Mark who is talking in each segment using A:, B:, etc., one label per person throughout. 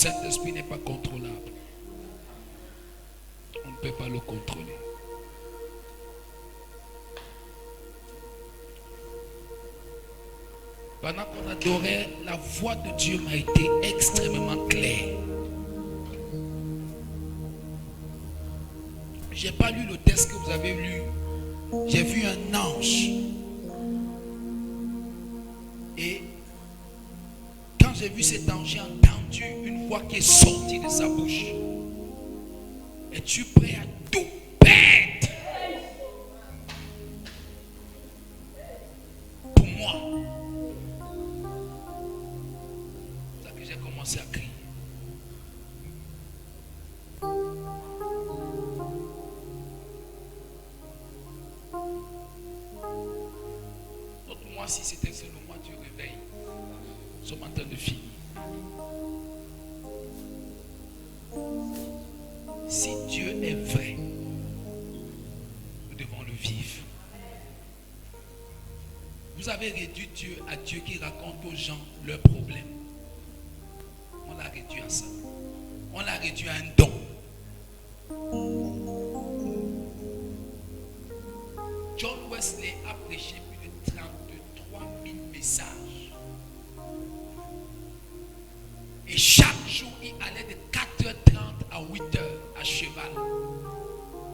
A: Saint-Esprit n'est pas contrôlable. On ne peut pas le contrôler. Pendant qu'on adorait, la voix de Dieu m'a été extrêmement claire. Je n'ai pas lu le texte que vous avez lu. J'ai vu un ange. Et quand j'ai vu cet ange, j'ai entendu une voix qui est sortie de sa bouche. Es-tu prêt à tout perdre pour moi? C'est ça que j'ai commencé à crier. Notre mois, si c'était le mois du réveil, nous sommes en train de finir. Si Dieu est vrai, nous devons le vivre. Vous avez réduit Dieu à Dieu qui raconte aux gens leurs problèmes. On l'a réduit à ça. On l'a réduit à un don. John Wesley a prêché plus de 33 000 messages. Et chaque jour, il allait de 4h30 à 8h à cheval.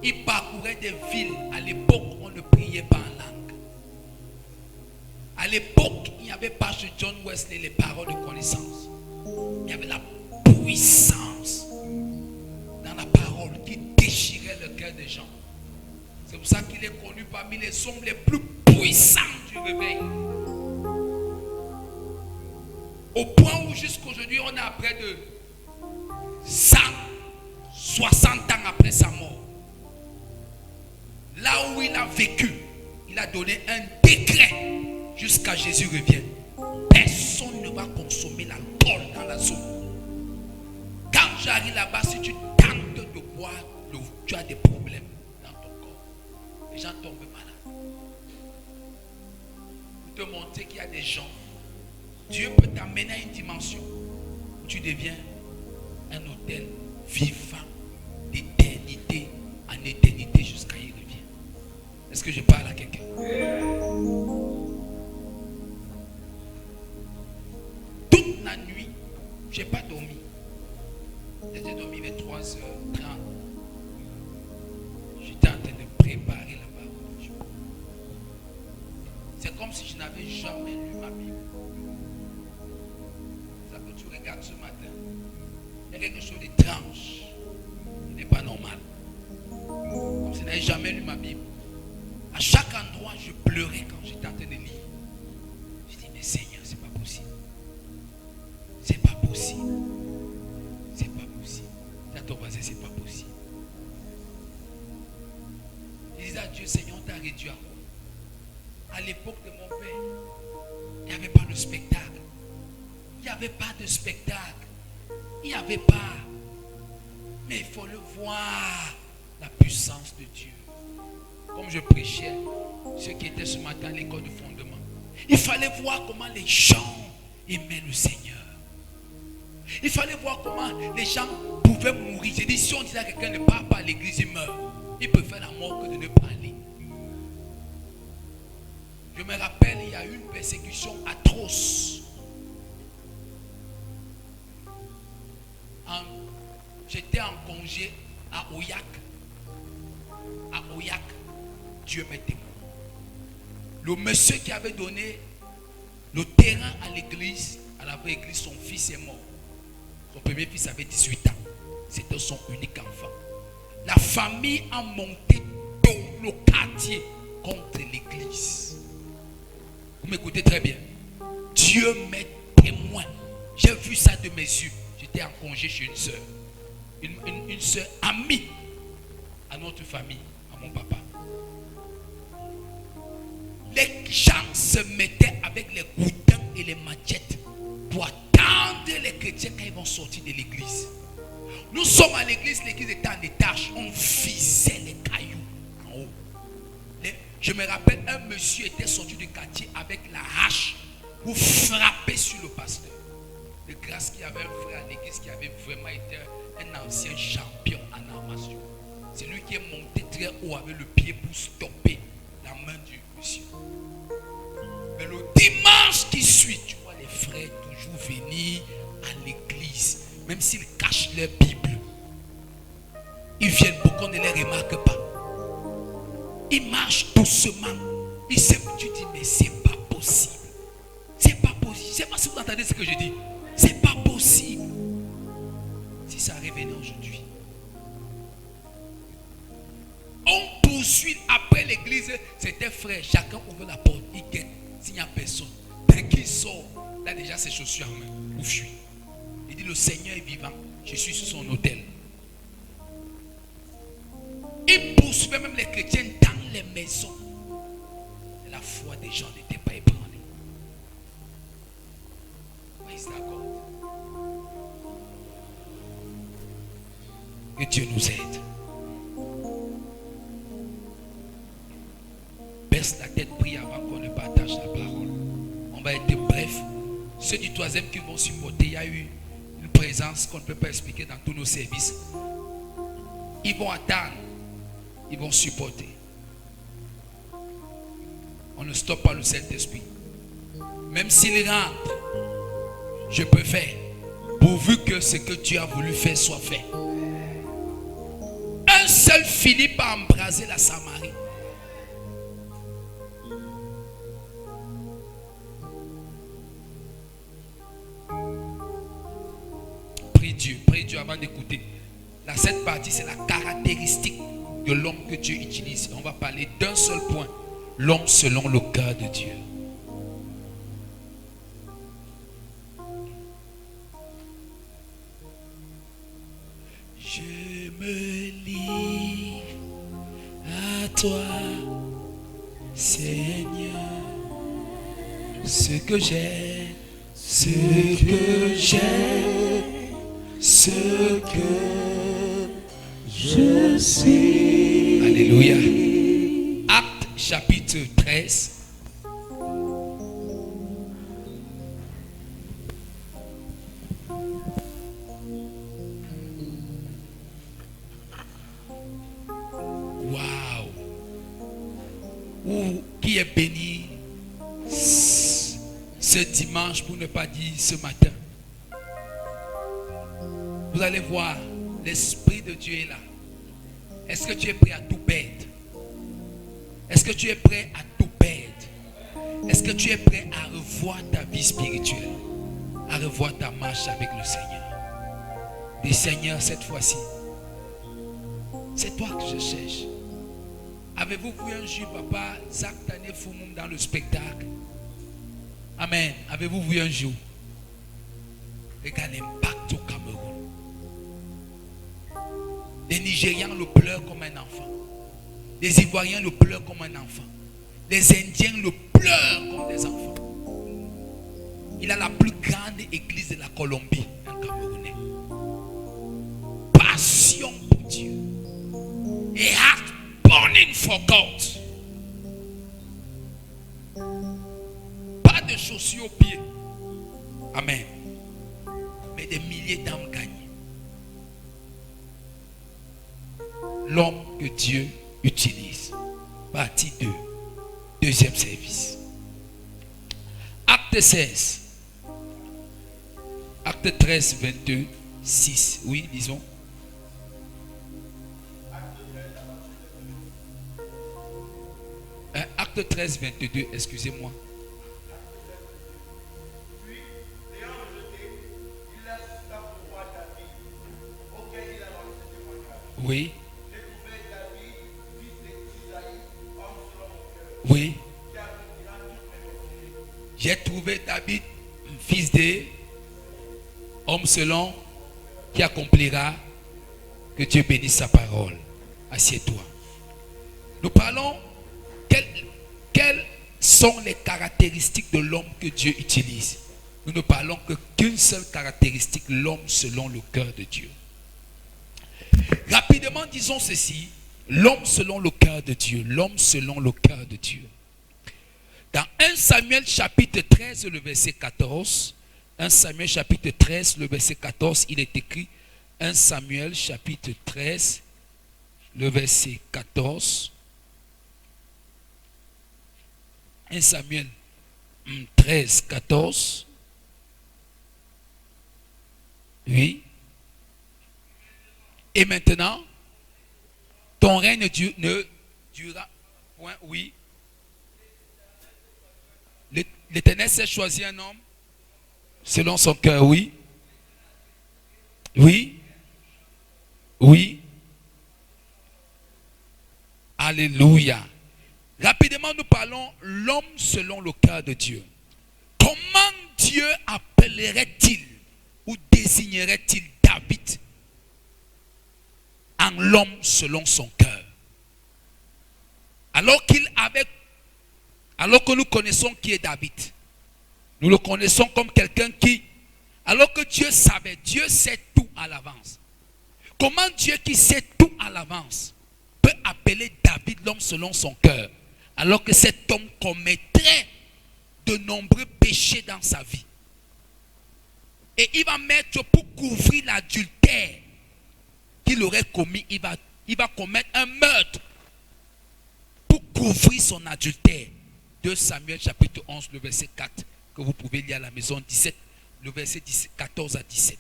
A: Il parcourait des villes. À l'époque, on ne priait pas en langue. À l'époque, il n'y avait pas chez John Wesley les paroles de connaissance. Il y avait la puissance dans la parole qui déchirait le cœur des gens. C'est pour ça qu'il est connu parmi les hommes les plus puissants du réveil. Au point où jusqu'aujourd'hui, on a près de 160 ans après sa mort. Là où il a vécu, il a donné un décret jusqu'à Jésus revienne. Personne ne va consommer l'alcool dans la zone. Quand j'arrive là-bas, si tu tentes de boire, tu as des problèmes dans ton corps. Les gens tombent malades. Pour te montrer qu'il y a des gens, Dieu peut t'amener à une dimension où tu deviens un hôtel vivant d'éternité en éternité jusqu'à y revienne. Est-ce que je parle à quelqu'un? Toute la nuit, je n'ai pas dormi. J'ai dormi vers 3h30. J'étais en train de préparer la parole de Dieu. C'est comme si je n'avais jamais lu ma Bible. Ça que tu regardes ce matin, il y a quelque chose d'étrange. Ce n'est pas normal. Comme si je n'avais jamais lu ma Bible. À chaque endroit, je pleurais quand j'étais en train de lire. Je dis, mais Seigneur, c'est pas possible. C'est pas possible. C'est pas possible. À ton voisin, c'est pas possible. Je disais à Dieu, Seigneur, on t'a réduit à quoi? À l'époque de mon père, il n'y avait pas de spectacle. Il n'y avait pas de spectacle. Il n'y avait pas. Mais il faut le voir, la puissance de Dieu. Comme je prêchais, ceux qui étaient ce matin à l'école de fondement. Il fallait voir comment les gens aimaient le Seigneur. Il fallait voir comment les gens pouvaient mourir. J'ai dit, si on disait à quelqu'un ne part pas à l'église, il meurt. Il préfère la mort que de ne pas aller. Je me rappelle, il y a eu une persécution atroce. J'étais en congé à Oyak. À Oyak, Dieu m'est témoin. Le monsieur qui avait donné le terrain à l'église, à la vraie église, son fils est mort. Son premier fils avait 18 ans. C'était son unique enfant. La famille a monté tout le quartier contre l'église. Vous m'écoutez très bien. Dieu m'est témoin. J'ai vu ça de mes yeux. J'étais en congé chez une soeur. Une soeur amie à notre famille, à mon papa. Les gens se mettaient avec les goudins et les machettes pour attendre les chrétiens quand ils vont sortir de l'église. Nous sommes à l'église était en étage. On visait les cailloux en haut. Je me rappelle, un monsieur était sorti du quartier avec la hache pour frapper sur le pasteur. de grâce qu'il y avait un frère à l'église qui avait vraiment été un ancien champion en arts martiaux. C'est lui qui est monté très haut avec le pied pour stopper la main du monsieur. Mais le dimanche qui suit, tu vois les frères toujours venir à l'église, même s'ils cachent leur Bible. Ils viennent pour qu'on ne les remarque pas. Ils marchent doucement. Tu dis, mais c'est pas possible. C'est pas possible. Je ne sais pas si vous entendez ce que je dis. C'est pas possible. Si ça revenait aujourd'hui. On poursuit après l'église. C'était frère. Chacun ouvre la porte. Il guette. S'il n'y a personne. Dès qu'il sort, là déjà ses chaussures en main. Ou fuit. Il dit, le Seigneur est vivant. Je suis sur son autel. Il poursuivait même les chrétiens dans les maisons. La foi des gens n'était pas ébranlée. Oui, d'accord. Que Dieu nous aide. Baisse la tête, prie avant qu'on ne partage la parole. On va être bref. Ceux du troisième qui vont supporter, il y a eu une présence qu'on ne peut pas expliquer dans tous nos services. Ils vont attendre. Ils vont supporter. On ne stoppe pas le Saint-Esprit. Même s'il rentre, je peux faire. Pourvu que ce que Dieu a voulu faire soit fait. Un seul Philippe a embrasé la Samarie. Prie Dieu avant d'écouter. Cette partie, c'est la caractéristique de l'homme que Dieu utilise. On va parler d'un seul point. L'homme selon le cœur de Dieu. Je me livre à toi, Seigneur. Ce que j'ai, ce que je suis. Alléluia. Acte chapitre 13. Waouh. Qui est béni ce dimanche, pour ne pas dire ce matin. Vous allez voir, l'Esprit de Dieu est là. Est-ce que tu es prêt à tout perdre? Est-ce que tu es prêt à tout perdre? Est-ce que tu es prêt à revoir ta vie spirituelle? À revoir ta marche avec le Seigneur? Dis, Seigneur, cette fois-ci, c'est toi que je cherche. Avez-vous vu un jour, papa, Zach Tane Foumoum dans le spectacle? Amen. Avez-vous vu un jour? Regarde l'impact au Cameroun. Les Nigérians le pleurent comme un enfant. Les Ivoiriens le pleurent comme un enfant. Les Indiens le pleurent comme des enfants. Il a la plus grande église de la Colombie, un Camerounais. Passion pour Dieu. A heart burning for God. Pas de chaussures aux pieds. Amen. Mais des milliers d'âmes gagnées. L'homme que Dieu utilise. Partie 2. Deuxième service. Acte 16. Acte 13, 22, 6. Oui, disons. Acte 13, 22, excusez-moi. Oui. Oui. J'ai trouvé David, fils de homme selon qui accomplira. Que Dieu bénisse sa parole. Assieds-toi. Nous parlons quelles sont les caractéristiques de l'homme que Dieu utilise. Nous ne parlons qu'une seule caractéristique, l'homme selon le cœur de Dieu. Rapidement, disons ceci. L'homme selon le cœur de Dieu. L'homme selon le cœur de Dieu. Dans 1 Samuel chapitre 13, le verset 14. 1 Samuel chapitre 13, le verset 14, il est écrit 1 Samuel chapitre 13, le verset 14. 1 Samuel 13, 14. Oui. Et maintenant, ton règne ne durera point. Oui. L'Éternel s'est choisi un homme selon son cœur. Oui. Oui. Oui. Alléluia. Rapidement, nous parlons l'homme selon le cœur de Dieu. Comment Dieu appellerait-il ou désignerait-il David en l'homme selon son cœur? Alors que nous connaissons qui est David, nous le connaissons comme quelqu'un qui, alors que Dieu savait, Dieu sait tout à l'avance. Comment Dieu qui sait tout à l'avance peut appeler David l'homme selon son cœur, alors que cet homme commettrait de nombreux péchés dans sa vie? Et il va mettre pour couvrir l'adultère qu'il aurait commis, il va commettre un meurtre pour couvrir son adultère. 2 Samuel chapitre 11, le verset 4, que vous pouvez lire à la maison, 17, le verset 14 à 17.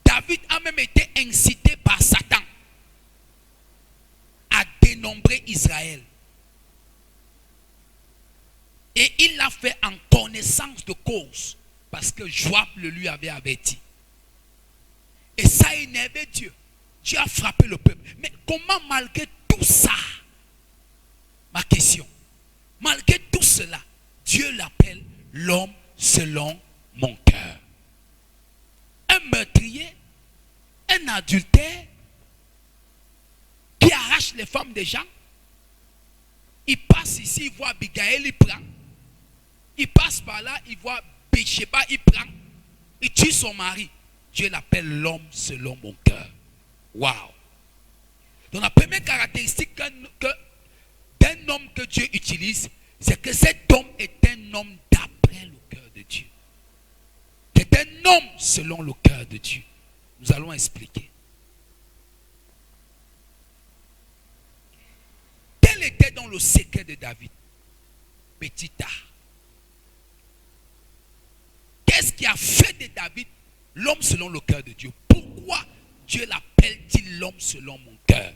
A: David a même été incité par Satan à dénombrer Israël. Et il l'a fait en connaissance de cause, parce que Joab le lui avait averti. Et ça a énervé Dieu. Dieu a frappé le peuple. Mais comment, malgré tout ça, ma question, malgré tout cela, Dieu l'appelle l'homme selon mon cœur? Un meurtrier, un adultère qui arrache les femmes des gens. Il passe ici, il voit Abigail, il prend. Il passe par là, il voit Bécheba, il prend. Il tue son mari. Dieu l'appelle l'homme selon mon cœur. Waouh! Donc la première caractéristique d'un homme que Dieu utilise, c'est que cet homme est un homme d'après le cœur de Dieu. C'est un homme selon le cœur de Dieu. Nous allons expliquer. Quel était donc le secret de David? Petit A. Qu'est-ce qui a fait de David l'homme selon le cœur de Dieu? Pourquoi Dieu l'appelle-t-il l'homme selon mon cœur?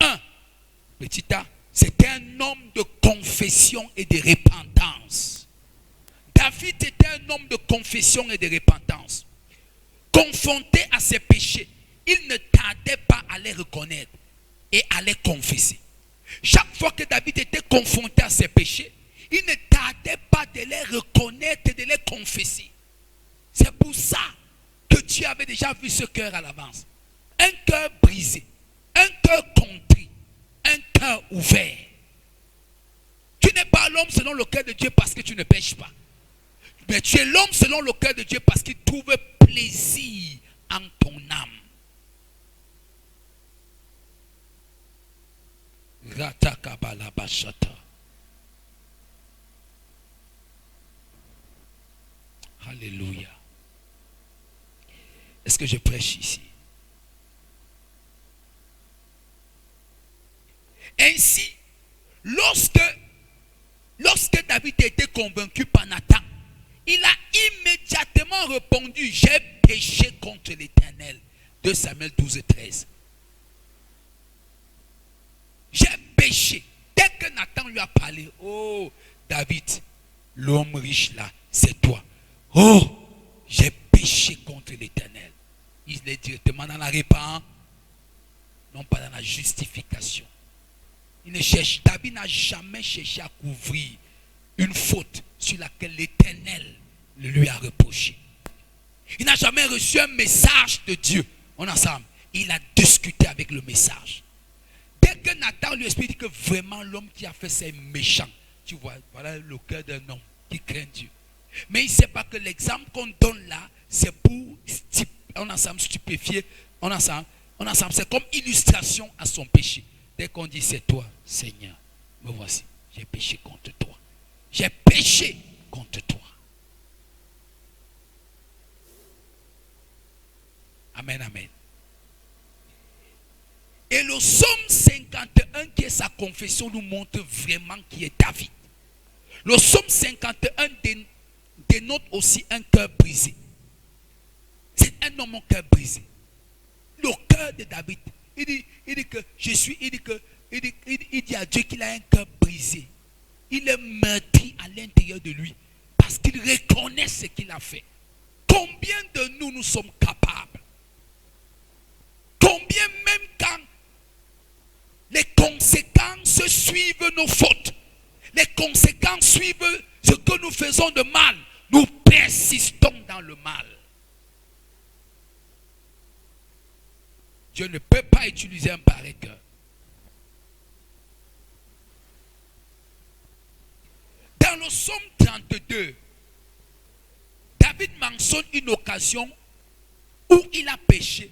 A: Un, petit A, c'était un homme de confession et de repentance. David était un homme de confession et de repentance. Confronté à ses péchés, il ne tardait pas à les reconnaître et à les confesser. Chaque fois que David était confronté à ses péchés, il ne tardait pas de les reconnaître et de les confesser. C'est pour ça que Dieu avait déjà vu ce cœur à l'avance. Un cœur brisé, un cœur contrit, un cœur ouvert. Tu n'es pas l'homme selon le cœur de Dieu parce que tu ne pêches pas. Mais tu es l'homme selon le cœur de Dieu parce qu'il trouve plaisir en ton âme. Alléluia. Est-ce que je prêche ici? Ainsi, lorsque David a été convaincu par Nathan, il a immédiatement répondu: j'ai péché contre l'Éternel. 2 Samuel 12 et 13. J'ai péché. Dès que Nathan lui a parlé: oh David, l'homme riche là, c'est toi. Oh, j'ai péché contre l'Éternel. Il est directement dans la repentance, non pas dans la justification. David n'a jamais cherché à couvrir une faute sur laquelle l'Éternel lui a reproché. Il n'a jamais reçu un message de Dieu. On ensemble, il a discuté avec le message. Dès que Nathan lui explique que vraiment l'homme qui a fait c'est méchant, tu vois, voilà le cœur d'un homme qui craint Dieu. Mais il ne sait pas que l'exemple qu'on donne là, c'est pour stupéfier, c'est comme illustration à son péché. Dès qu'on dit c'est toi, Seigneur, me voici. j'ai péché contre toi. J'ai péché contre toi. Amen, amen. Et le psaume 51, qui est sa confession, nous montre vraiment qui est David. Le psaume 51 dénote aussi un cœur brisé. C'est un homme au cœur brisé. Le cœur de David. Il dit que je suis, il dit à Dieu qu'il a un cœur brisé. Il est meurtri à l'intérieur de lui. Parce qu'il reconnaît ce qu'il a fait. Combien de nous sommes capables? Combien même quand les conséquences suivent nos fautes, les conséquences suivent ce que nous faisons de mal, nous persistons dans le mal. Dieu ne peut pas utiliser un pareil cœur. Dans le psaume 32, David mentionne une occasion où il a péché,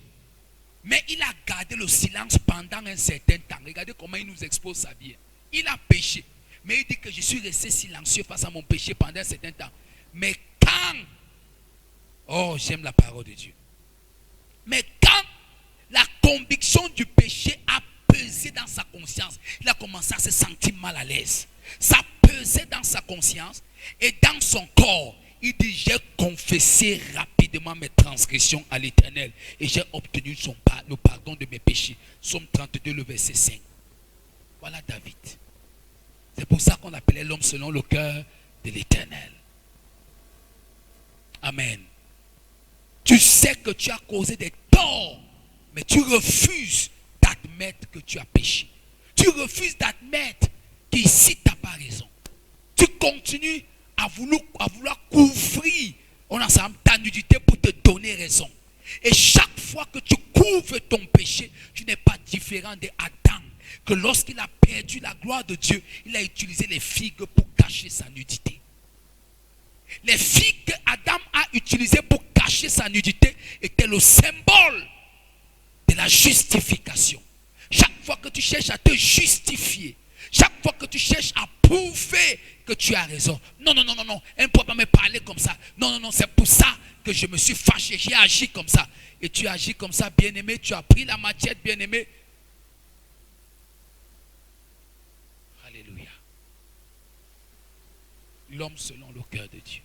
A: mais il a gardé le silence pendant un certain temps. Regardez comment il nous expose sa vie. Il a péché, mais il dit que je suis resté silencieux face à mon péché pendant un certain temps. Mais quand, oh, j'aime la parole de Dieu. Mais quand la conviction du péché a pesé dans sa conscience, il a commencé à se sentir mal à l'aise. Ça pesait dans sa conscience et dans son corps. Il dit, j'ai confessé rapidement mes transgressions à l'Éternel et j'ai obtenu le pardon de mes péchés. Psaume 32, le verset 5. Voilà David. C'est pour ça qu'on appelait l'homme selon le cœur de l'Éternel. Amen. Tu sais que tu as causé des torts, mais tu refuses d'admettre que tu as péché. Tu refuses d'admettre qu'ici tu n'as pas raison. Tu continues à vouloir couvrir ta nudité pour te donner raison. Et chaque fois que tu couvres ton péché, tu n'es pas différent d'Adam, que lorsqu'il a perdu la gloire de Dieu, il a utilisé les figues pour cacher sa nudité. Les figues qu'Adam a utilisées pour cacher sa nudité étaient le symbole de la justification. Chaque fois que tu cherches à te justifier, chaque fois que tu cherches à prouver que tu as raison. Non, un ne peut pas me parler comme ça. Non, c'est pour ça que je me suis fâché. J'ai agi comme ça. Et tu agis comme ça, bien-aimé. Tu as pris la machette, bien-aimé. Alléluia. L'homme selon le cœur de Dieu.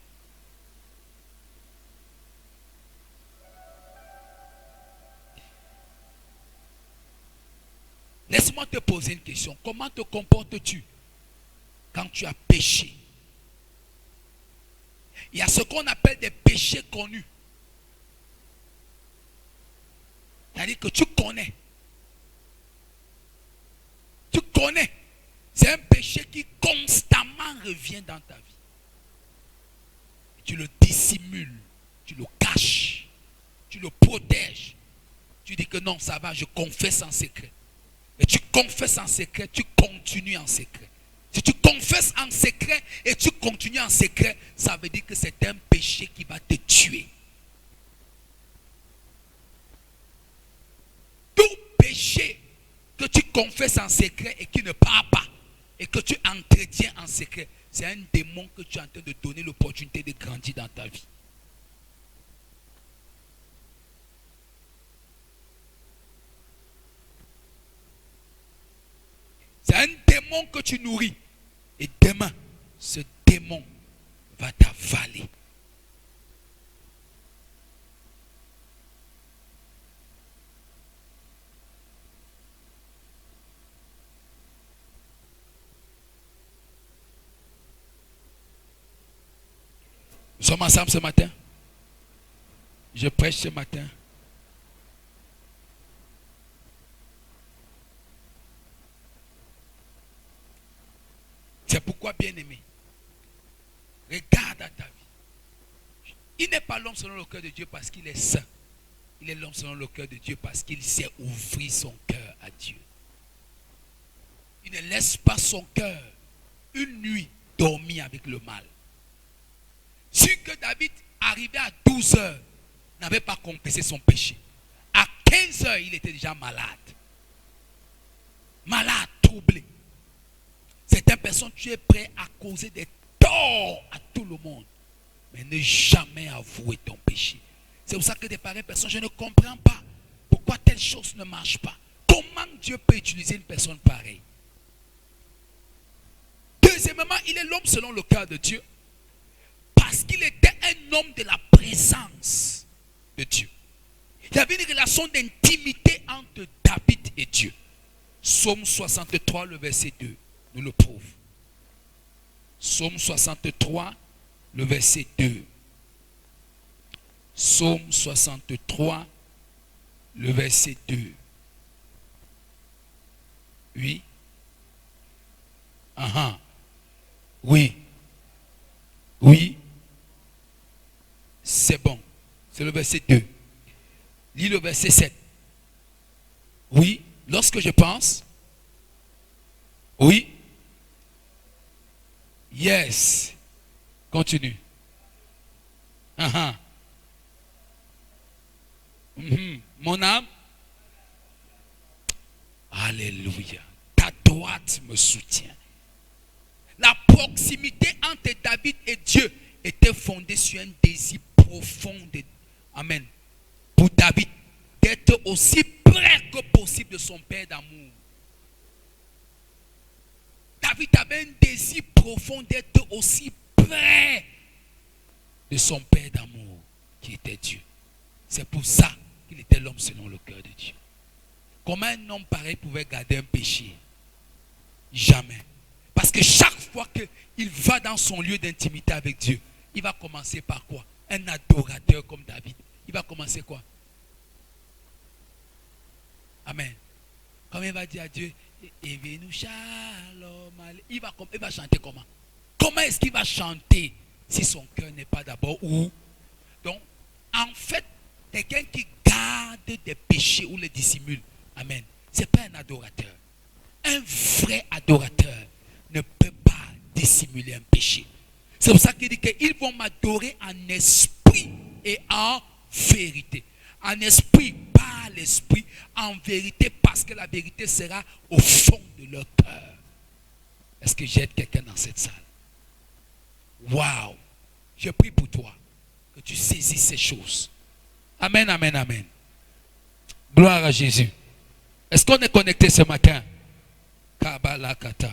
A: Laisse-moi te poser une question. Comment te comportes-tu quand tu as péché? Il y a ce qu'on appelle des péchés connus. C'est-à-dire que tu connais. Tu connais. C'est un péché qui constamment revient dans ta vie. Tu le dissimules. Tu le caches. Tu le protèges. Tu dis que non, ça va, je confesse en secret. Et tu confesses en secret, tu continues en secret. Si tu confesses en secret et tu continues en secret, ça veut dire que c'est un péché qui va te tuer. Tout péché que tu confesses en secret et qui ne part pas, et que tu entretiens en secret, c'est un démon que tu es en train de donner l'opportunité de grandir dans ta vie. C'est un démon que tu nourris. Et demain, ce démon va t'avaler. Nous sommes ensemble ce matin. Je prêche ce matin. C'est pourquoi, bien-aimé, regarde à ta vie. Il n'est pas l'homme selon le cœur de Dieu parce qu'il est saint. Il est l'homme selon le cœur de Dieu parce qu'il sait ouvrir son cœur à Dieu. Il ne laisse pas son cœur une nuit dormir avec le mal. Si que David arrivait à 12 heures, n'avait pas confessé son péché. À 15 heures, il était déjà malade. Malade, troublé. Certaines personnes, tu es prêt à causer des torts à tout le monde, mais ne jamais avouer ton péché. C'est pour ça que des pareilles personnes, je ne comprends pas pourquoi telle chose ne marche pas. Comment Dieu peut utiliser une personne pareille? Deuxièmement, il est l'homme selon le cœur de Dieu. Parce qu'il était un homme de la présence de Dieu. Il y avait une relation d'intimité entre David et Dieu. Psaume 63, le verset 2, nous le prouve. Psaume 63, le verset 2. Psaume 63, le verset 2. Oui. Oui. Oui. C'est bon. C'est le verset 2. Lis le verset 7. Oui. Lorsque je pense. Oui. Yes. Continue. Mon âme. Alléluia. Ta droite me soutient. La proximité entre David et Dieu était fondée sur un désir profond Amen. Pour David, d'être aussi près que possible de son père d'amour. David avait un désir profond d'être aussi près de son père d'amour, qui était Dieu. C'est pour ça qu'il était l'homme selon le cœur de Dieu. Comment un homme pareil pouvait garder un péché? Jamais. Parce que chaque fois qu'il va dans son lieu d'intimité avec Dieu, il va commencer par quoi? Un adorateur comme David. Il va commencer quoi? Amen. Quand il va dire à Dieu, Evenu Shalom, il va chanter comment? Comment est-ce qu'il va chanter si son cœur n'est pas d'abord où? Donc, en fait, quelqu'un qui garde des péchés ou les dissimule, amen, ce n'est pas un adorateur. Un vrai adorateur ne peut pas dissimuler un péché. C'est pour ça qu'il dit qu'ils vont m'adorer en esprit et en vérité. En esprit, par l'esprit, en vérité, parce que la vérité sera au fond de leur cœur. Est-ce que j'aide quelqu'un dans cette salle? Waouh! Je prie pour toi que tu saisisses ces choses. Amen, amen, amen. Gloire à Jésus. Est-ce qu'on est connecté ce matin? Kabalakata.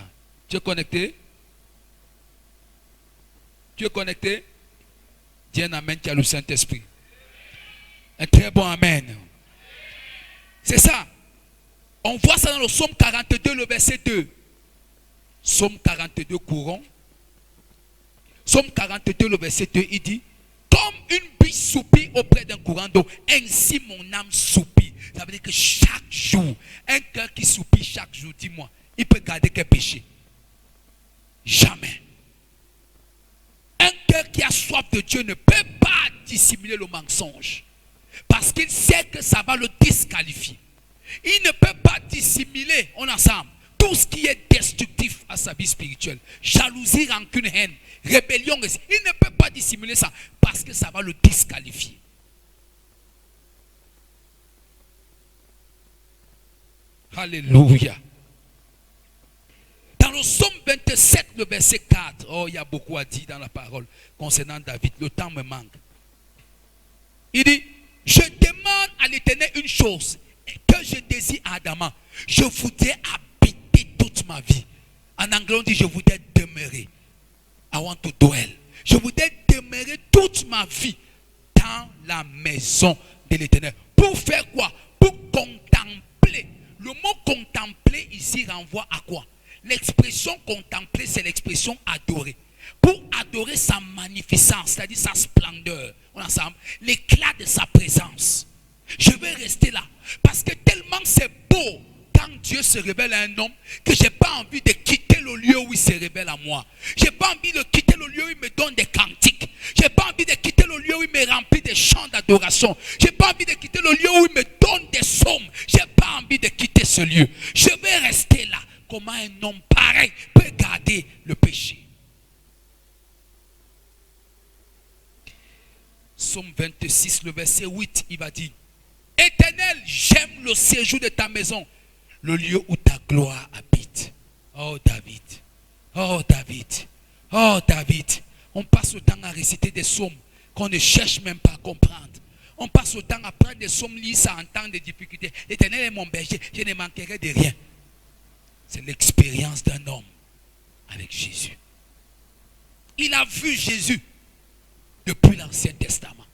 A: Tu es connecté? Tu es connecté? Dis un amen qui a le Saint-Esprit. Un très bon amen. C'est ça. On voit ça dans le psaume 42, le verset 2. Psaume 42 courant. Psaume 42, le verset 2, il dit, comme une biche soupire auprès d'un courant d'eau, ainsi mon âme soupire. Ça veut dire que chaque jour, un cœur qui soupire chaque jour, dis-moi, il peut garder quel péché? Jamais. Un cœur qui a soif de Dieu ne peut pas dissimuler le mensonge. Parce qu'il sait que ça va le disqualifier. Il ne peut pas dissimuler, on ensemble, tout ce qui est destructif à sa vie spirituelle. Jalousie, rancune, haine, rébellion. Il ne peut pas dissimuler ça parce que ça va le disqualifier. Alléluia. Dans le psaume 27, le verset 4, oh, il y a beaucoup à dire dans la parole concernant David. Le temps me manque. Il dit, je demande à l'Éternel une chose que je désire ardemment. Je voudrais habiter toute ma vie. En anglais, on dit, je voudrais demeurer. I want to dwell. Je voudrais demeurer toute ma vie dans la maison de l'Éternel. Pour faire quoi? Pour contempler. Le mot contempler ici renvoie à quoi? L'expression contempler, c'est l'expression adorer. Pour adorer sa magnificence, c'est-à-dire sa splendeur, on ensemble, l'éclat de sa présence. Je vais rester là. Parce que tellement c'est beau quand Dieu se révèle à un homme que je n'ai pas envie de quitter le lieu où il se révèle à moi. Je n'ai pas envie de quitter le lieu où il me donne des cantiques. Je n'ai pas envie de quitter le lieu où il me remplit des chants d'adoration. Je n'ai pas envie de quitter le lieu où il me donne des psaumes. Je n'ai pas envie de quitter ce lieu. Je vais rester là. Comment un homme pareil peut garder le péché? Psaume 26, le verset 8, il va dire, Éternel, j'aime le séjour de ta maison, le lieu où ta gloire habite. Oh David, Oh David, oh David, on passe le temps à réciter des psaumes qu'on ne cherche même pas à comprendre. On passe le temps à prendre des psaumes lisses en temps de difficulté. L'Éternel est mon berger, je ne manquerai de rien. C'est l'expérience d'un homme avec Jésus. Il a vu Jésus depuis l'Ancien Testament.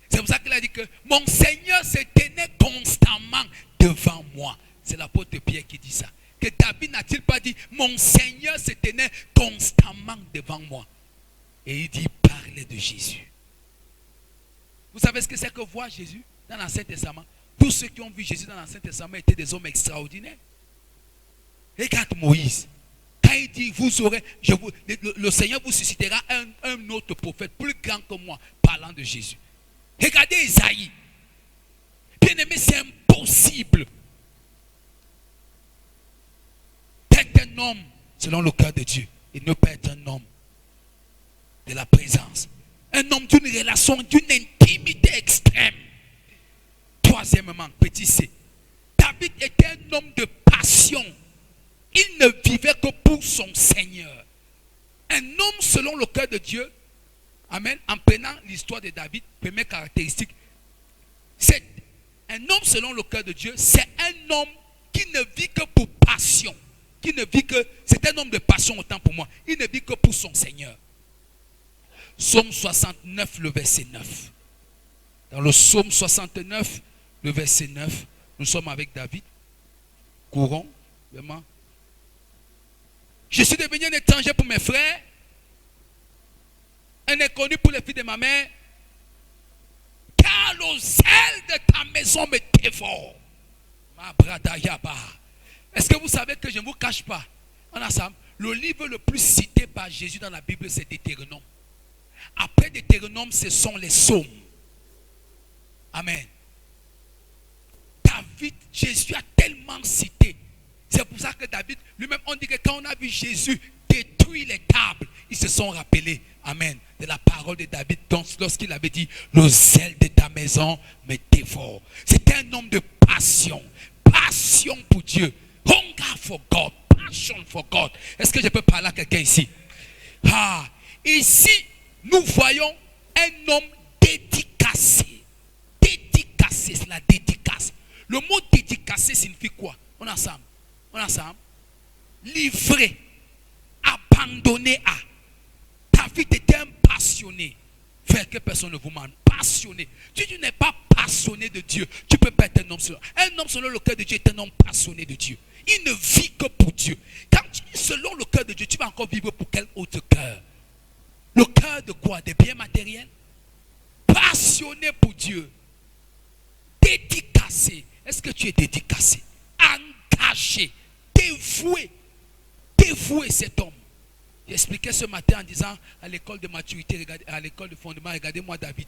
A: C'est pour ça qu'il a dit que mon Seigneur se tenait constamment devant moi. C'est l'apôtre Pierre qui dit ça. Que David n'a-t-il pas dit mon Seigneur se tenait constamment devant moi. Et il dit il parlait de Jésus. Vous savez ce que c'est que voir Jésus dans l'Ancien Testament? Tous ceux qui ont vu Jésus dans l'Ancien Testament étaient des hommes extraordinaires. Regarde Moïse. Quand il dit, vous aurez, le Seigneur vous suscitera un autre prophète plus grand que moi, parlant de Jésus. Regardez Isaïe. Bien aimé, c'est impossible d'être un homme selon le cœur de Dieu et ne pas être un homme de la présence. Un homme d'une relation, d'une intimité extrême. Troisièmement, petit C. David était un homme de passion. Il ne vivait que pour son Seigneur. Un homme selon le cœur de Dieu. Amen. En prenant l'histoire de David, première caractéristique. C'est un homme selon le cœur de Dieu. C'est un homme qui ne vit que pour passion. Qui ne vit que. C'est un homme de passion autant pour moi. Il ne vit que pour son Seigneur. Psaume 69, le verset 9. Dans le psaume 69, le verset 9, nous sommes avec David. Courons, vraiment. Je suis devenu un étranger pour mes frères, un inconnu pour les filles de ma mère, car le zèle de ta maison me dévore. Ma brada yaba. Est-ce que vous savez que je ne vous cache pas? Ensemble, le livre le plus cité par Jésus dans la Bible, c'est Deutéronome. Après Deutéronome, ce sont les psaumes. Amen. David, Jésus a tellement cité. C'est pour ça que David, lui-même, on dit que quand on a vu Jésus détruire les tables, ils se sont rappelés, amen, de la parole de David lorsqu'il avait dit, le zèle de ta maison me dévore. C'était un homme de passion. Passion pour Dieu. Hunger for God. Passion for God. Est-ce que je peux parler à quelqu'un ici? Ici, nous voyons un homme dédicacé. Dédicacé, c'est la dédicace. Le mot dédicacé signifie quoi? On est ensemble. Livré, abandonné à. David était un passionné. Frère, que personne ne vous demande. Passionné. Si tu n'es pas passionné de Dieu, tu ne peux pas être un homme selon. Un homme selon le cœur de Dieu est un homme passionné de Dieu. Il ne vit que pour Dieu. Quand tu es selon le cœur de Dieu, tu vas encore vivre pour quel autre cœur? Le cœur de quoi? Des biens matériels? Passionné pour Dieu. Dédicacé. Est-ce que tu es dédicacé? Engagé. Dévoué. Dévoué cet homme. J'expliquais ce matin en disant à l'école de maturité, regardez, à l'école de fondement, regardez-moi David.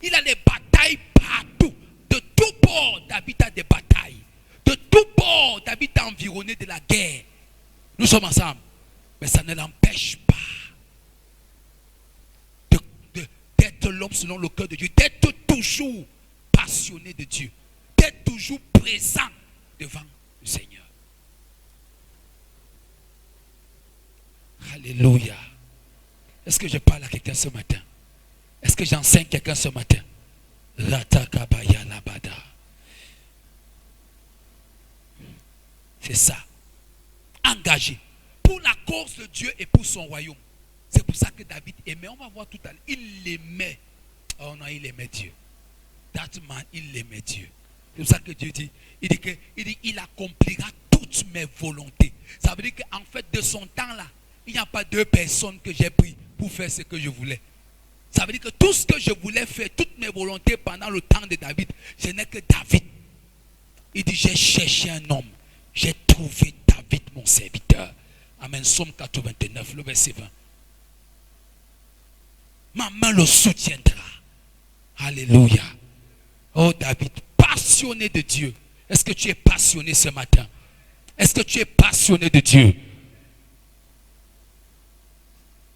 A: Il a des batailles partout. De tous bords, David a des batailles. De tous bords, David est environné de la guerre. Nous sommes ensemble. Mais ça ne l'empêche pas d'être l'homme selon le cœur de Dieu. D'être toujours passionné de Dieu. D'être toujours présent devant le Seigneur. Alléluia. Est-ce que je parle à quelqu'un ce matin? Est-ce que j'enseigne quelqu'un ce matin? Ratakabaya labada. C'est ça. Engagé. Pour la cause de Dieu et pour son royaume. C'est pour ça que David aimait. On va voir tout à l'heure. Il l'aimait. Oh non, il aimait Dieu. That man, il aimait Dieu. C'est pour ça que Dieu dit, il accomplira toutes mes volontés. Ça veut dire qu'en fait, de son temps là, il n'y a pas deux personnes que j'ai pris pour faire ce que je voulais. Ça veut dire que tout ce que je voulais faire, toutes mes volontés pendant le temps de David, ce n'est que David. Il dit, j'ai cherché un homme. J'ai trouvé David, mon serviteur. Amen. Psaume 89, le verset 20. Ma main le soutiendra. Alléluia. Oh David, passionné de Dieu. Est-ce que tu es passionné ce matin? Est-ce que tu es passionné de Dieu?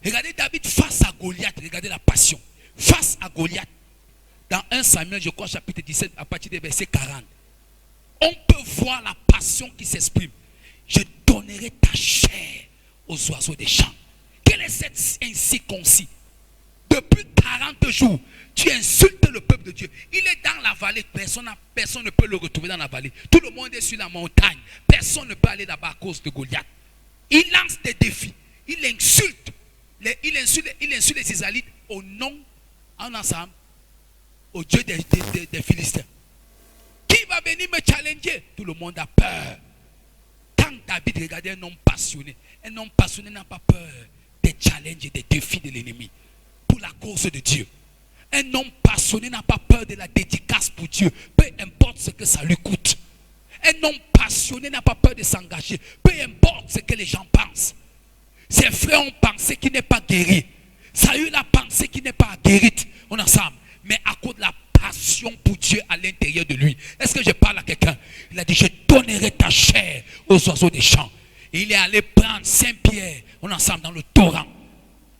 A: Regardez David face à Goliath. Regardez la passion. Face à Goliath. Dans 1 Samuel, je crois, chapitre 17, à partir du verset 40. On peut voir la passion qui s'exprime. Je donnerai ta chair aux oiseaux des champs. Quel est cet incirconcis? Depuis 40 jours, tu insultes le peuple de Dieu. Il est dans la vallée. Personne ne peut le retrouver dans la vallée. Tout le monde est sur la montagne. Personne ne peut aller là-bas à cause de Goliath. Il lance des défis. Il insulte les Israélites au nom, en ensemble, au Dieu des Philistins. Qui va venir me challenger? Tout le monde a peur. Quand David regardait un homme passionné n'a pas peur des challenges et des défis de l'ennemi pour la cause de Dieu. Un homme passionné n'a pas peur de la dédicace pour Dieu, peu importe ce que ça lui coûte. Un homme passionné n'a pas peur de s'engager, peu importe ce que les gens pensent. Ses frères ont pensé qu'il n'est pas guéri. Saül a pensé qu'il n'est pas guéri. On est ensemble. Mais à cause de la passion pour Dieu à l'intérieur de lui. Est-ce que je parle à quelqu'un? Il a dit, je donnerai ta chair aux oiseaux des champs. Et il est allé prendre Saint-Pierre, on est ensemble dans le torrent.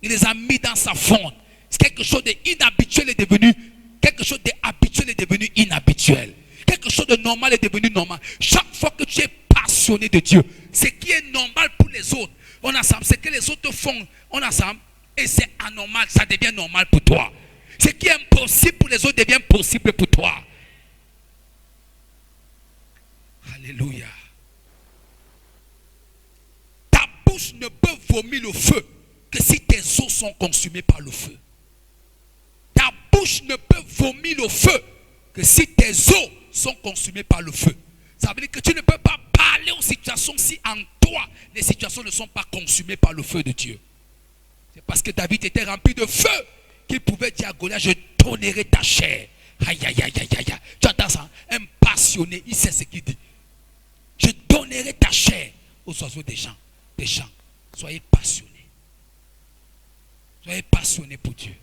A: Il les a mis dans sa fonte. Quelque chose d'inhabituel est devenu, quelque chose d'habituel est devenu inhabituel. Quelque chose de normal est devenu normal. Chaque fois que tu es passionné de Dieu, ce qui est normal pour les autres, on est ensemble, ce que les autres font, on est ensemble, et c'est anormal, ça devient normal pour toi. Ce qui est impossible pour les autres devient possible pour toi. Alléluia. Ta bouche ne peut vomir le feu que si tes os sont consumés par le feu. Ta bouche ne peut vomir le feu que si tes os sont consumés par le feu. Ça veut dire que tu ne peux pas parler aux situations si en toi les situations ne sont pas consumées par le feu de Dieu. C'est parce que David était rempli de feu qu'il pouvait dire à Goliath, je donnerai ta chair. Aïe, aïe, aïe, aïe, aïe. Tu entends ça? Un passionné, il sait ce qu'il dit. Je donnerai ta chair aux oiseaux des champs. Soyez passionnés. Soyez passionnés pour Dieu.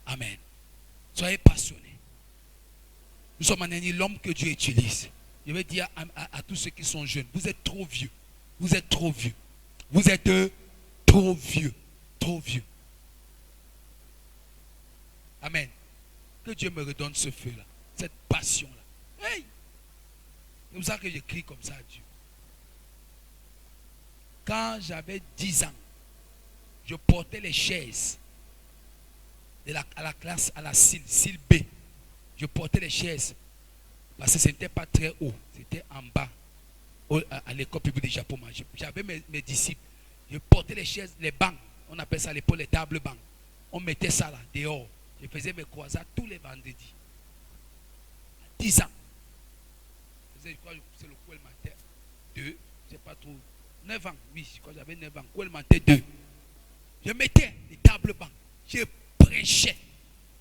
A: Amen. Soyez passionnés. Nous sommes en année l'homme que Dieu utilise. Je vais dire à tous ceux qui sont jeunes, vous êtes trop vieux. Vous êtes trop vieux. Vous êtes trop vieux. Trop vieux. Amen. Que Dieu me redonne ce feu-là, cette passion-là. Hey! C'est pour ça que je crie comme ça à Dieu. Quand j'avais 10 ans, je portais les chaises à la classe, à la CIL B. Je portais les chaises parce que ce n'était pas très haut, c'était en bas à l'école publique du Japon. J'avais mes disciples. Je portais les chaises, les bancs, on appelle ça à l'époque les tables bancs. On mettait ça là, dehors. Je faisais mes croisades tous les vendredis. À 10 ans. Je crois que c'est le Kouel-Manté 2, je ne sais pas trop. 9 ans, oui, je crois que j'avais 9 ans. Kouel-Manté 2. Je mettais les tables bancs. Je prêchais.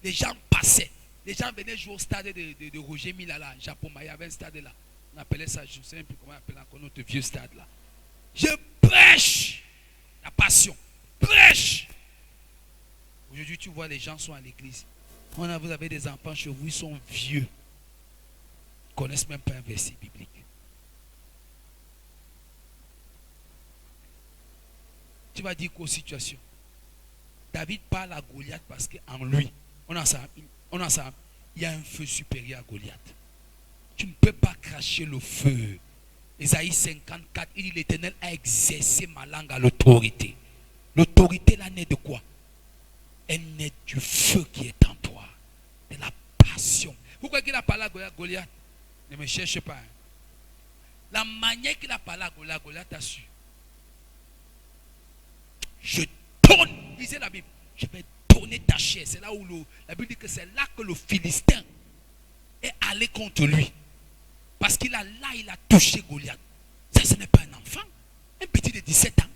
A: Les gens passaient. Les gens venaient jouer au stade de Roger Mila là, Japon. Il y avait un stade là. On appelait ça, je ne sais plus comment on appelait encore notre vieux stade là. Je prêche. La passion. Prêche. Aujourd'hui, tu vois, les gens sont à l'église. Vous avez des enfants chez vous, ils sont vieux. Ils ne connaissent même pas un verset biblique. Tu vas dire qu'aux situations. David parle à Goliath parce qu'en lui, on a ça, il y a un feu supérieur à Goliath. Tu ne peux pas cracher le feu. Ésaïe 54, il dit l'Éternel a exercé ma langue à l'autorité. L'autorité là naît de quoi? Elle naît du feu qui est en toi. De la passion. Pourquoi il a parlé à Goliath? Ne me cherche pas. La manière qu'il a parlé à Goliath a su. Je donne, lisez la Bible, je vais donner ta chair. C'est là où la Bible dit que c'est là que le Philistin est allé contre lui. Parce qu'il a touché Goliath. Ça, ce n'est pas un enfant. Un petit de 17 ans.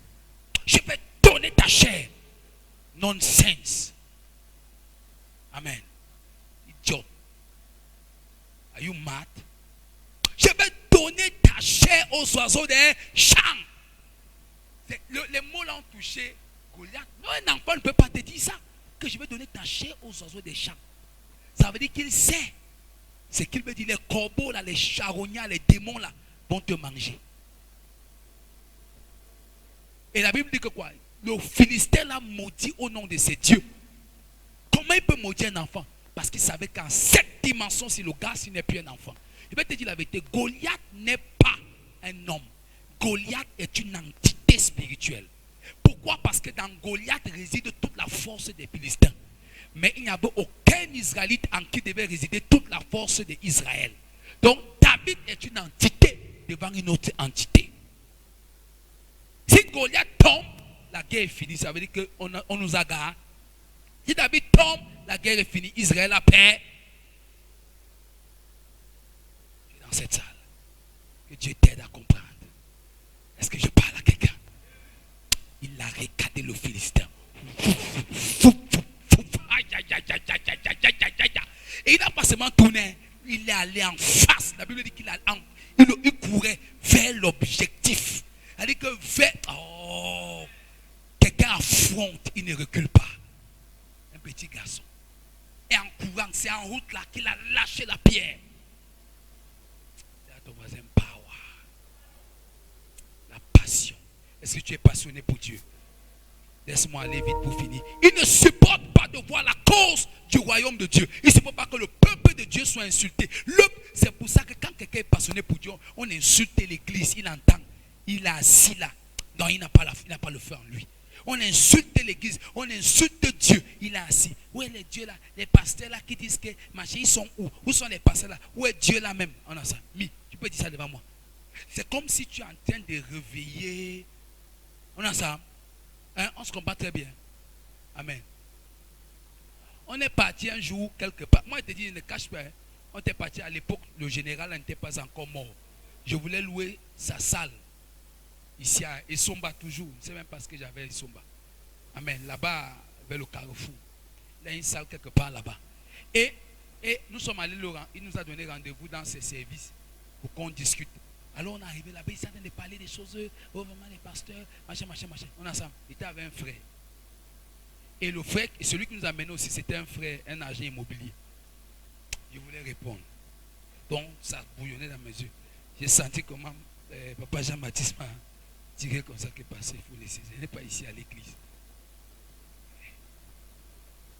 A: Je vais donner ta chair. Nonsense. Amen. Idiot. Are you mad? Je vais donner ta chair aux oiseaux des champs. Les mots l'ont touché Goliath. Non, un enfant ne peut pas te dire ça. Que je vais donner ta chair aux oiseaux des champs. Ça veut dire qu'il sait. C'est qu'il me dit, les corbeaux là, les charognards, les démons là, vont te manger. Et la Bible dit que quoi? Le Philistin l'a maudit au nom de ses dieux. Comment il peut maudire un enfant? Parce qu'il savait qu'en cette dimension, si le gars, s'il n'est plus un enfant. Je vais te dire la vérité, Goliath n'est pas un homme. Goliath est une entité spirituelle. Pourquoi? Parce que dans Goliath réside toute la force des Philistins. Mais il n'y avait aucun Israélite en qui devait résider toute la force d'Israël. Donc David est une entité devant une autre entité. Si Goliath tombe, la guerre est finie. Ça veut dire qu'on nous a gardé. Si David tombe, la guerre est finie. Israël a paix. Je suis dans cette salle. Que Dieu t'aide à comprendre. Est-ce que je parle à quelqu'un? Il a regardé le Philistin. Et il n'a pas seulement tourné, il est allé en face. La Bible dit qu'il courait vers l'objectif. C'est-à-dire que quelqu'un affronte, il ne recule pas. Un petit garçon. Et en courant, c'est en route là qu'il a lâché la pierre. C'est à ton voisin, power. La passion. Est-ce que tu es passionné pour Dieu? Laisse-moi aller vite pour finir. Il ne supporte pas de voir la cause du royaume de Dieu. Il ne supporte pas que le peuple de Dieu soit insulté. C'est pour ça que quand quelqu'un est passionné pour Dieu, on insulte l'église, il entend. Il est assis là. Non, il n'a pas le feu en lui. On insulte l'église, on insulte Dieu. Il est assis. Où est le Dieu là? Les pasteurs là qui disent que machin, ils sont où? Où sont les pasteurs là? Où est Dieu là même? On a ça. Tu peux dire ça devant moi. C'est comme si tu es en train de réveiller. On a ça. Hein? On se comprend très bien. Amen. On est parti un jour quelque part. Moi, je te dis, ne cache pas. Hein? On était parti à l'époque, le général n'était pas encore mort. Je voulais louer sa salle. Ici à Essomba toujours. C'est même parce que j'avais Essomba. Amen. Là-bas, vers le carrefour. Il y a une salle quelque part là-bas. Et nous sommes allés, il nous a donné rendez-vous dans ses services pour qu'on discute. Alors on est arrivé là-bas, il s'est en train de parler des choses, vraiment les pasteurs, machin. On a ça. Il était avec un frère. Et le frère, celui qui nous a amené aussi, c'était un frère, un agent immobilier. Je voulais répondre. Donc ça bouillonnait dans mes yeux. J'ai senti comment papa Jean-Baptiste m'a tiré comme ça qui est passé. Il faut laisser. Je n'ai pas ici à l'église.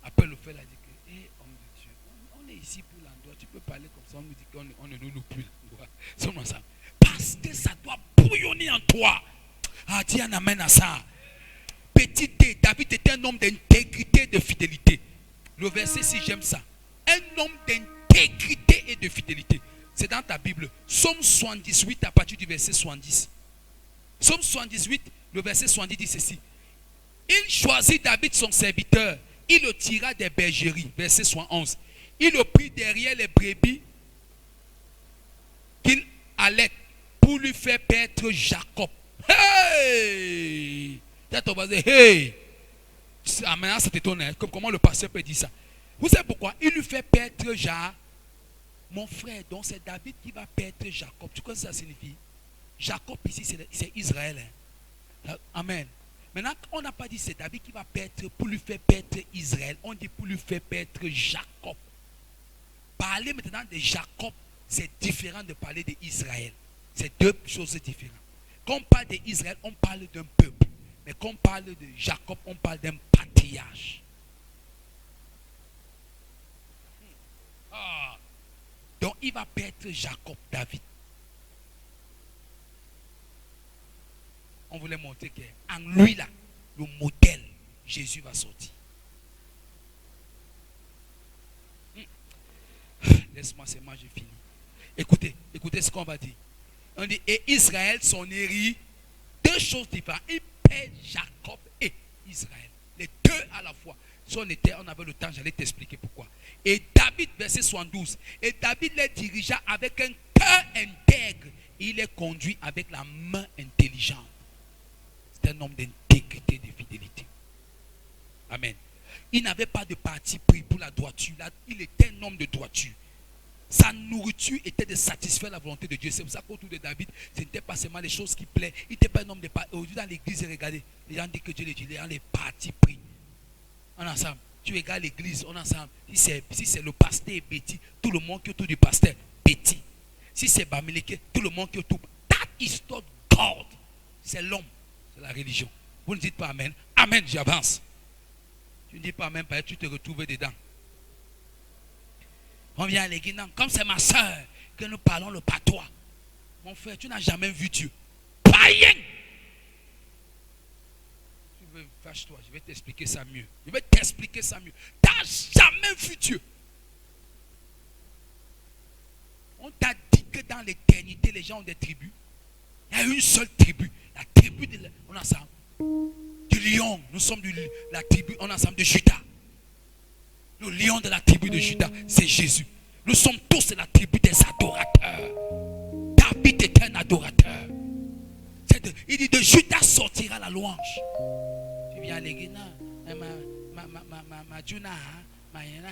A: Après le frère a dit que, homme de Dieu, on est ici pour l'endroit. Tu peux parler comme ça. On nous dit qu'on ne nous loue plus l'endroit. Sommes ensemble. Parce que ça doit bouillonner en toi. Ah, dis un amen à ça. Petit D, David était un homme d'intégrité et de fidélité. Le verset 6, j'aime ça. Un homme d'intégrité et de fidélité. C'est dans ta Bible. Psaume 78 à partir du verset 70. Psaume 78, le verset 70 dit ceci. Il choisit David son serviteur. Il le tira des bergeries. Verset 71. Il le prit derrière les brebis qu'il allait pour lui faire paître Jacob. Hey! Hey! Maintenant, c'est étonnant. Comment le pasteur peut dire ça? Vous savez pourquoi? Il lui fait paître Jacob. Mon frère, donc c'est David qui va paître Jacob. Tu connais ce que ça signifie? Jacob ici, c'est Israël. Hein? Amen. Maintenant, on n'a pas dit c'est David qui va paître pour lui faire paître Israël. On dit pour lui faire paître Jacob. Parler maintenant de Jacob, c'est différent de parler d'Israël. C'est deux choses différentes. Quand on parle d'Israël, on parle d'un peuple. Mais quand on parle de Jacob, on parle d'un patriarche. Donc il va paître Jacob, David. On voulait montrer qu'en lui là, le modèle, Jésus va sortir. Laisse-moi seulement, j'ai fini. Écoutez ce qu'on va dire. On dit, et Israël, son héritier, deux choses différentes. Il paie Jacob et Israël. Les deux à la fois. Si on avait le temps, j'allais t'expliquer pourquoi. Et David, verset 72. Et David les dirigea avec un cœur intègre. Il les conduit avec la main intelligente. C'est un homme d'intégrité et de fidélité. Amen. Il n'avait pas de parti pris pour la droiture. Il était un homme de droiture. Sa nourriture était de satisfaire la volonté de Dieu. C'est pour ça qu'autour de David, ce n'était pas seulement les choses qui plaisent. Il n'était pas un homme de parti. Aujourd'hui, dans l'église, regardez, les gens disent que Dieu les dit, les partis pris. On ensemble. Tu regardes l'église, on ensemble. Si c'est le pasteur petit, tout le monde qui est autour du pasteur, petit. Si c'est Bamileke, tout le monde qui est autour. That is not God. C'est l'homme. C'est la religion. Vous ne dites pas Amen. Amen, j'avance. Tu ne dis pas Amen, parce que tu te retrouves dedans. On vient à l'église, non, comme c'est ma soeur que nous parlons le patois. Mon frère, tu n'as jamais vu Dieu. Païen. Fâche-toi, je vais t'expliquer ça mieux. Je vais t'expliquer ça mieux. Tu n'as jamais vu Dieu. On t'a dit que dans l'éternité, les gens ont des tribus. Il y a une seule tribu. La tribu de on ensemble. Du lion. Nous sommes la tribu, on ensemble de Judas. Le lion de la tribu de Judas, c'est Jésus. Nous sommes tous la tribu des adorateurs. David est un adorateur. Il dit de Judas sortira la louange. Tu viens à l'église, ma Juna, ma Yana.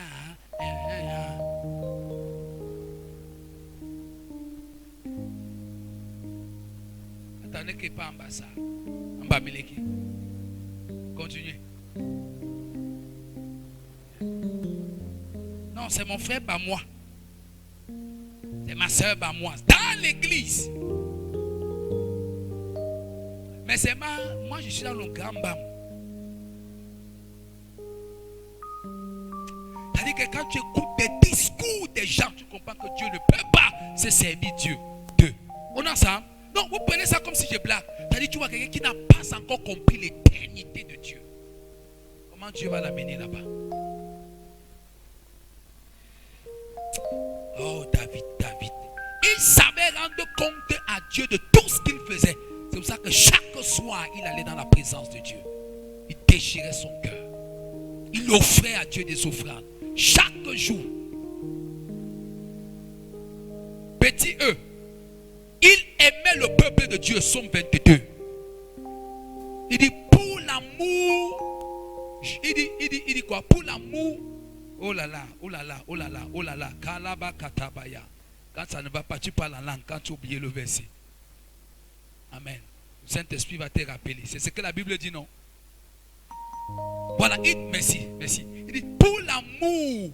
A: Attendez qu'il n'y ait pas en bas ça. En bas, Mileki. Continuez. Non, c'est mon frère Bamois. C'est ma soeur Bamois. Dans l'église. Mais c'est moi je suis dans le grand bam. C'est-à-dire que quand tu écoutes des discours des gens, tu comprends que Dieu ne peut pas se servir Dieu. On est ensemble? Non, vous prenez ça comme si je blague. C'est-à-dire tu vois quelqu'un qui n'a pas encore compris l'éternité de Dieu. Comment Dieu va l'amener là-bas? Oh David. Il savait rendre compte à Dieu de tout ce qu'il faisait. C'est pour ça que chaque soir, il allait dans la présence de Dieu. Il déchirait son cœur. Il offrait à Dieu des offrandes. Chaque jour. Petit E. Il aimait le peuple de Dieu. Psaume 22. Il dit pour l'amour. Il dit quoi? Pour l'amour. Oh là là. Kalaba katabaya. Quand ça ne va pas, tu parles en langue. Quand tu oublies le verset. Amen. Le Saint-Esprit va te rappeler. C'est ce que la Bible dit, non? Voilà. Merci. Il dit, pour l'amour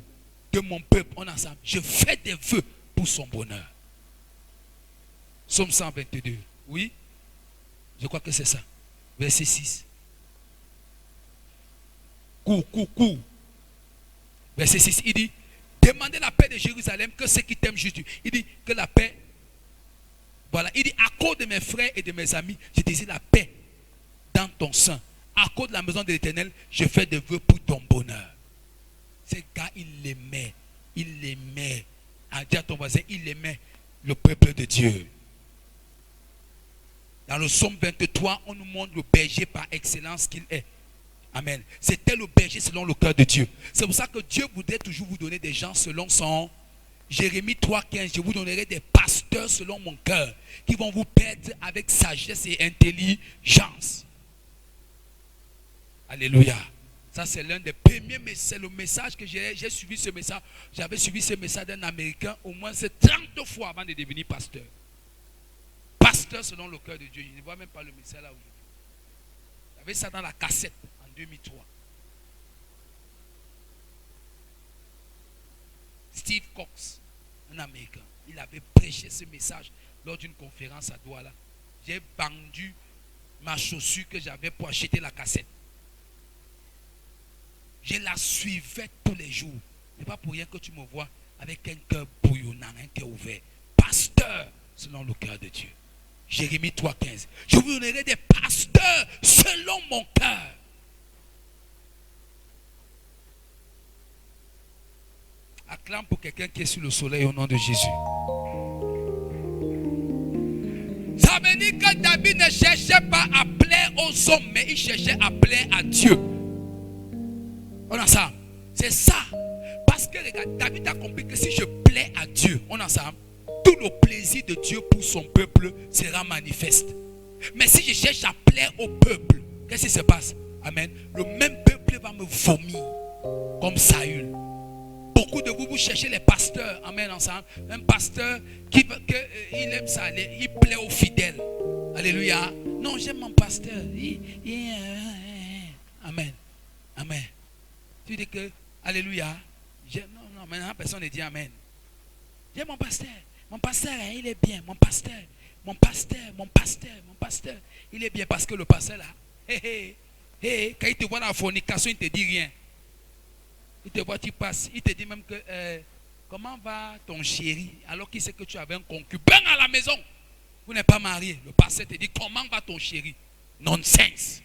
A: de mon peuple, on ensemble, je fais des vœux pour son bonheur. Psaume 122. Oui? Je crois que c'est ça. Verset 6. Cours. Verset 6, il dit, demandez la paix de Jérusalem, que ceux qui t'aiment juste. Il dit que la paix, voilà, il dit, à cause de mes frères et de mes amis, je désire la paix dans ton sein. À cause de la maison de l'Éternel, je fais des vœux pour ton bonheur. Ce gars, il l'aimait. Dis à ton voisin, il aimait le peuple de Dieu. Dans le psaume 23, on nous montre le berger par excellence qu'il est. Amen. C'était le berger selon le cœur de Dieu. C'est pour ça que Dieu voudrait toujours vous donner des gens selon son... Jérémie 3,15, je vous donnerai des pasteurs selon mon cœur qui vont vous perdre avec sagesse et intelligence. Alléluia. Ça, c'est l'un des premiers messages. C'est le message que j'ai suivi ce message. J'avais suivi ce message d'un Américain au moins 30 fois avant de devenir pasteur. Pasteur selon le cœur de Dieu. Je ne vois même pas le message là aujourd'hui. J'avais ça dans la cassette en 2003. Steve Cox, un Américain, il avait prêché ce message lors d'une conférence à Douala. J'ai vendu ma chaussure que j'avais pour acheter la cassette. Je la suivais tous les jours. Ce n'est pas pour rien que tu me vois avec un cœur bouillonnant, un cœur ouvert. Pasteur selon le cœur de Dieu. Jérémie 3,15. Je vous donnerai des pasteurs selon mon cœur. Acclame pour quelqu'un qui est sur le soleil au nom de Jésus. Ça veut dire que David ne cherchait pas à plaire aux hommes, mais il cherchait à plaire à Dieu. On ensemble. C'est ça. Parce que regarde, David a compris que si je plais à Dieu, on ensemble, tout le plaisir de Dieu pour son peuple sera manifeste. Mais si je cherche à plaire au peuple, qu'est-ce qui se passe? Amen. Le même peuple va me vomir comme Saül. Beaucoup de vous cherchez les pasteurs. Amen, ensemble. Un pasteur qui il aime ça, il plaît aux fidèles. Alléluia. Non, j'aime mon pasteur. Amen. Amen. Tu dis que, alléluia. Non, maintenant personne ne dit amen. J'aime mon pasteur. Mon pasteur, il est bien. Mon pasteur, il est bien parce que le pasteur là, quand il te voit dans la fornication, il ne te dit rien. Il te voit, tu passes. Il te dit même que comment va ton chéri alors qu'il sait que tu avais un concubin à la maison. Vous n'êtes pas marié. Le pasteur te dit comment va ton chéri. Nonsense.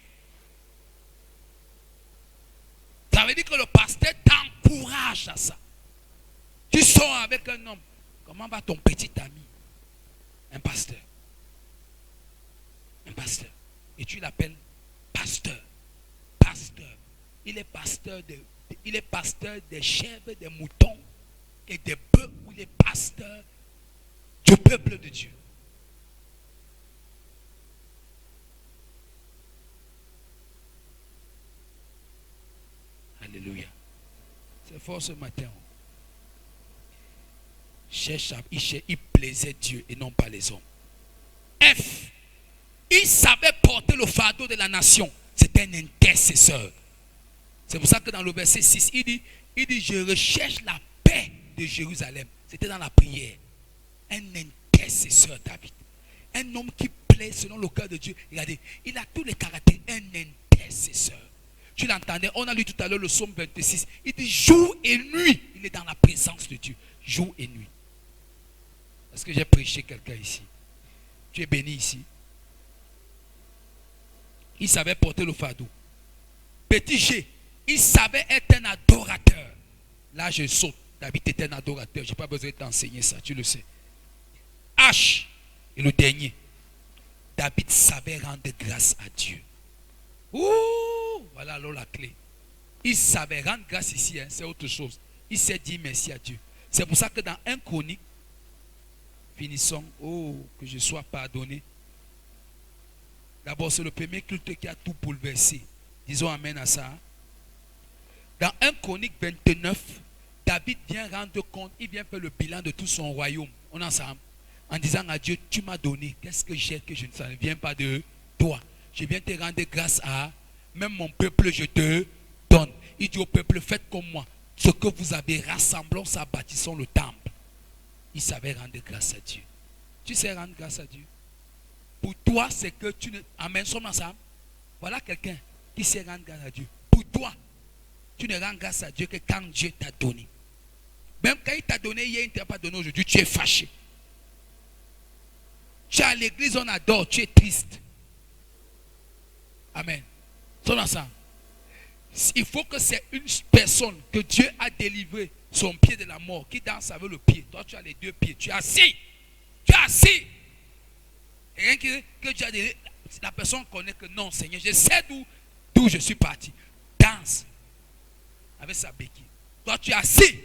A: Ça veut dire que le pasteur t'encourage à ça. Tu sors avec un homme. Comment va ton petit ami? Un pasteur. Un pasteur. Et tu l'appelles pasteur. Pasteur. Il est pasteur des chèvres, des moutons et des bœufs, ou il est pasteur du peuple de Dieu. Alléluia. C'est fort ce matin. Il plaisait Dieu et non pas les hommes. F. Il savait porter le fardeau de la nation. C'était un intercesseur. C'est pour ça que dans le verset 6, il dit, je recherche la paix de Jérusalem. C'était dans la prière. Un intercesseur, David. Un homme qui plaît selon le cœur de Dieu. Regardez, il a tous les caractères. Un intercesseur. Tu l'entendais, on a lu tout à l'heure le psaume 26. Il dit jour et nuit, il est dans la présence de Dieu. Jour et nuit. Est-ce que j'ai prêché quelqu'un ici? Tu es béni ici. Il savait porter le fardeau. Petit G, il savait être un adorateur. Là, je saute. David était un adorateur. Je n'ai pas besoin de t'enseigner ça, tu le sais. H, et le dernier. David savait rendre grâce à Dieu. Ouh, voilà alors la clé. Il savait rendre grâce ici, hein, c'est autre chose. Il s'est dit merci à Dieu. C'est pour ça que dans 1 Chronique, finissons, que je sois pardonné. D'abord, c'est le premier culte qui a tout bouleversé. Disons amen à ça. Dans 1 Chronique 29, David vient rendre compte, il vient faire le bilan de tout son royaume. On est ensemble. En disant à Dieu, tu m'as donné, qu'est-ce que j'ai que je ne viens pas de toi. Je viens te rendre grâce à, même mon peuple, je te donne. Il dit au peuple, faites comme moi. Ce que vous avez, rassemblons ça, bâtissons le temple. Il savait rendre grâce à Dieu. Tu sais rendre grâce à Dieu. Pour toi, c'est que tu ne... Amen, sommes ensemble. Voilà quelqu'un qui sait rendre grâce à Dieu. Pour toi, tu ne rends grâce à Dieu que quand Dieu t'a donné. Même quand il t'a donné hier, il ne t'a pas donné aujourd'hui, tu es fâché. Tu es à l'église, on adore, tu es triste. Amen. Sommes ensemble. Il faut que c'est une personne que Dieu a délivré son pied de la mort, qui danse avec le pied. Toi, tu as les deux pieds. Tu es assis. Tu es assis. Et rien que Dieu a délivré, la personne connaît que non, Seigneur, je sais d'où je suis parti. Danse avec sa béquille. Toi, tu es assis.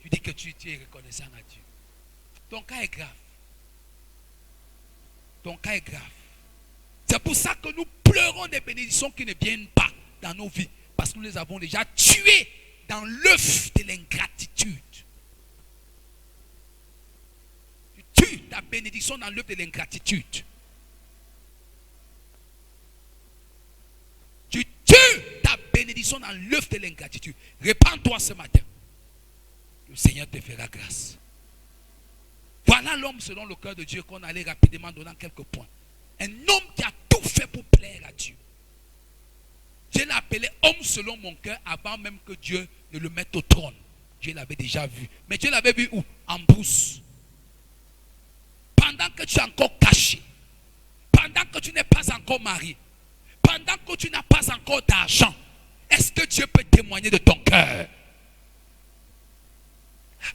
A: Tu dis que tu es reconnaissant à Dieu. Ton cas est grave. Ton cas est grave. C'est pour ça que nous pleurons des bénédictions qui ne viennent pas dans nos vies. Parce que nous les avons déjà tuées dans l'œuf de l'ingratitude. Tu tues ta bénédiction dans l'œuf de l'ingratitude. Tu tues ta bénédiction dans l'œuf de l'ingratitude. Répands-toi ce matin. Le Seigneur te fera grâce. Voilà l'homme selon le cœur de Dieu qu'on allait rapidement donner quelques points. Un homme qui a tout fait pour plaire à Dieu. Dieu l'a appelé homme selon mon cœur avant même que Dieu ne le mette au trône. Dieu l'avait déjà vu. Mais Dieu l'avait vu où? En brousse. Pendant que tu es encore caché. Pendant que tu n'es pas encore marié. Pendant que tu n'as pas encore d'argent. Est-ce que Dieu peut témoigner de ton cœur?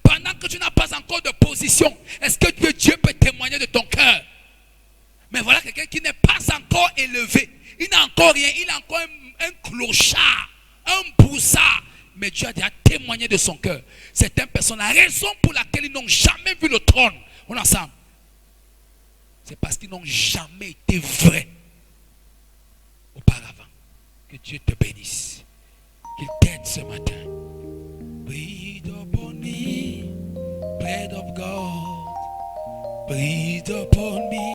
A: Pendant que tu n'as pas encore de position. Est-ce que Dieu peut témoigner de ton cœur? Mais voilà quelqu'un qui n'est pas encore élevé. Il n'a encore rien. Il a encore un clochard, un broussard. Mais Dieu a déjà témoigné de son cœur. Certaines personnes, la raison pour laquelle ils n'ont jamais vu le trône, on est ensemble, c'est parce qu'ils n'ont jamais été vrais auparavant. Que Dieu te bénisse. Qu'il t'aide ce matin. Breathe upon me, bread of God. Breathe upon me.